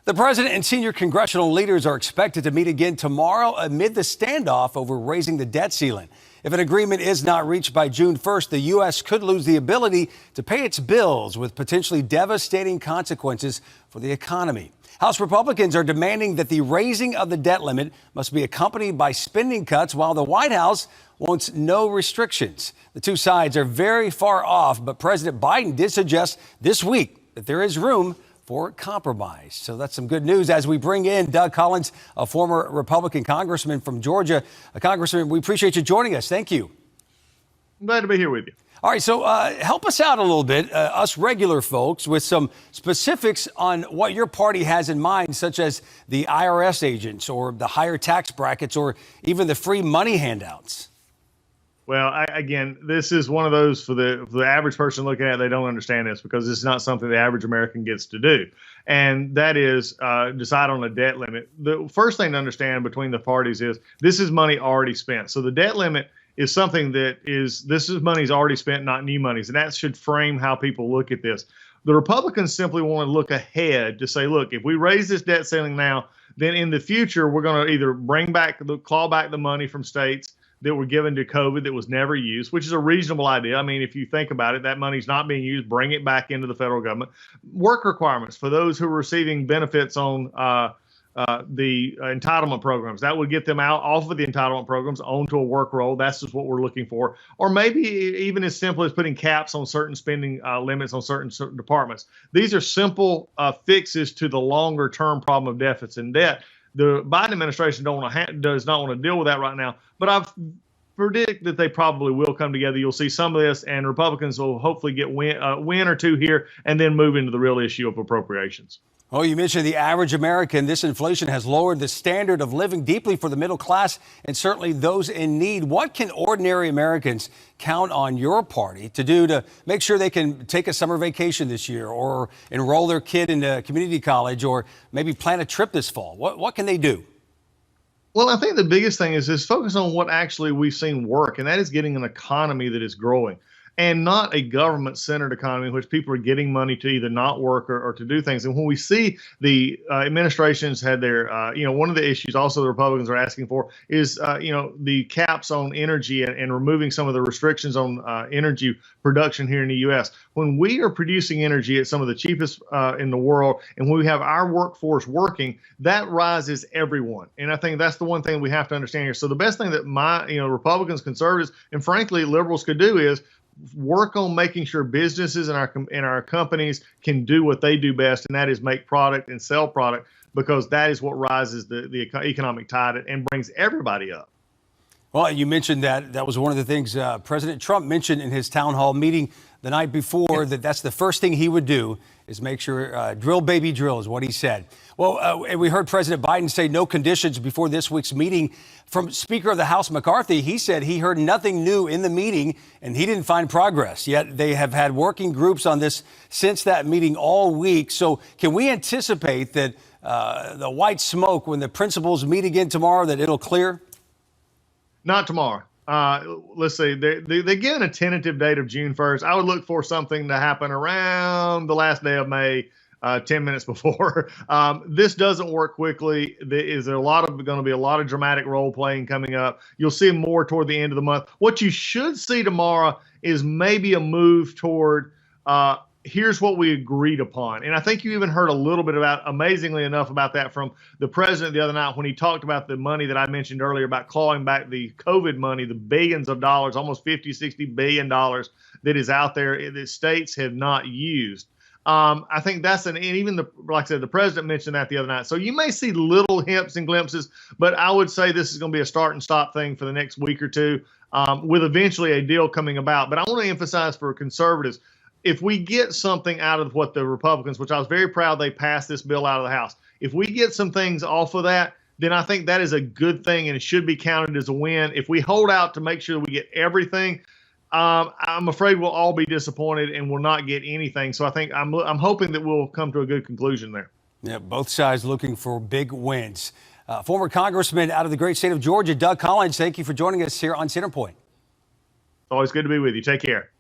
The president and senior congressional leaders are expected to meet again tomorrow amid the standoff over raising the debt ceiling. If an agreement is not reached by June 1st, the U.S. could lose the ability to pay its bills with potentially devastating consequences for the economy. House Republicans are demanding that the raising of the debt limit must be accompanied by spending cuts, while the White House wants no restrictions. The two sides are very far off, but President Biden did suggest this week that there is room for compromise. So that's some good news as we bring in Doug Collins, a former Republican congressman from Georgia. Congressman, we appreciate you joining us. Thank you. I'm glad to be here with you. All right, so help us out a little bit, us regular folks, with some specifics on what your party has in mind, such as the IRS agents or the higher tax brackets or even the free money handouts. Well, again, this is one of those for the average person looking at it, they don't understand this because it's not something the average American gets to do. And that is decide on a debt limit. The first thing to understand between the parties is this is money already spent. So the debt limit is something that this is money's already spent, not new monies. And that should frame how people look at this. The Republicans simply want to look ahead to say, look, if we raise this debt ceiling now, then in the future, we're going to either claw back the money from states that were given to COVID that was never used, which is a reasonable idea. I mean, if you think about it, that money's not being used, bring it back into the federal government. Work requirements for those who are receiving benefits on the entitlement programs. That would get them out off of the entitlement programs onto a work roll. That's just what we're looking for. Or maybe even as simple as putting caps on certain spending limits on certain departments. These are simple fixes to the longer term problem of deficits and debt. The Biden administration does not want to deal with that right now, but I predict that they probably will come together. You'll see some of this, and Republicans will hopefully get a win or two here and then move into the real issue of appropriations. Oh, you mentioned the average American. This inflation has lowered the standard of living deeply for the middle class and certainly those in need. What can ordinary Americans count on your party to do to make sure they can take a summer vacation this year or enroll their kid in a community college or maybe plan a trip this fall? What can they do? Well, I think the biggest thing is focus on what actually we've seen work, and that is getting an economy that is growing. And not a government-centered economy in which people are getting money to either not work or to do things. And when we see the administrations had their, one of the issues also the Republicans are asking for is, the caps on energy and removing some of the restrictions on energy production here in the U.S. When we are producing energy at some of the cheapest in the world, and when we have our workforce working, that rises everyone. And I think that's the one thing we have to understand here. So the best thing that Republicans, conservatives, and frankly liberals could do is work on making sure businesses and our companies can do what they do best, and that is make product and sell product, because that is what rises the economic tide and brings everybody up. Well, you mentioned that was one of the things President Trump mentioned in his town hall meeting the night before, that's the first thing he would do is make sure drill, baby, drill is what he said. Well, and we heard President Biden say no conditions before this week's meeting. From Speaker of the House McCarthy, he said he heard nothing new in the meeting and he didn't find progress. Yet they have had working groups on this since that meeting all week. So can we anticipate that the white smoke, when the principals meet again tomorrow, that it'll clear? Not tomorrow. Let's see, they're given a tentative date of June 1st. I would look for something to happen around the last day of May, 10 minutes before. This doesn't work quickly. There is going to be a lot of dramatic role playing coming up. You'll see more toward the end of the month. What you should see tomorrow is maybe a move toward here's what we agreed upon. And I think you even heard a little bit amazingly enough about that from the president the other night when he talked about the money that I mentioned earlier about clawing back the COVID money, the billions of dollars, almost $50-60 billion that is out there that states have not used. I think that's like I said, the president mentioned that the other night. So you may see little hints and glimpses, but I would say this is going to be a start and stop thing for the next week or two, with eventually a deal coming about. But I want to emphasize for conservatives, if we get something out of what the Republicans, which I was very proud they passed this bill out of the House, if we get some things off of that, then I think that is a good thing and it should be counted as a win. If we hold out to make sure we get everything, I'm afraid we'll all be disappointed and will not get anything. So I think I'm hoping that we'll come to a good conclusion there. Yeah, both sides looking for big wins. Former Congressman out of the great state of Georgia, Doug Collins, thank you for joining us here on Centerpoint. Always good to be with you. Take care.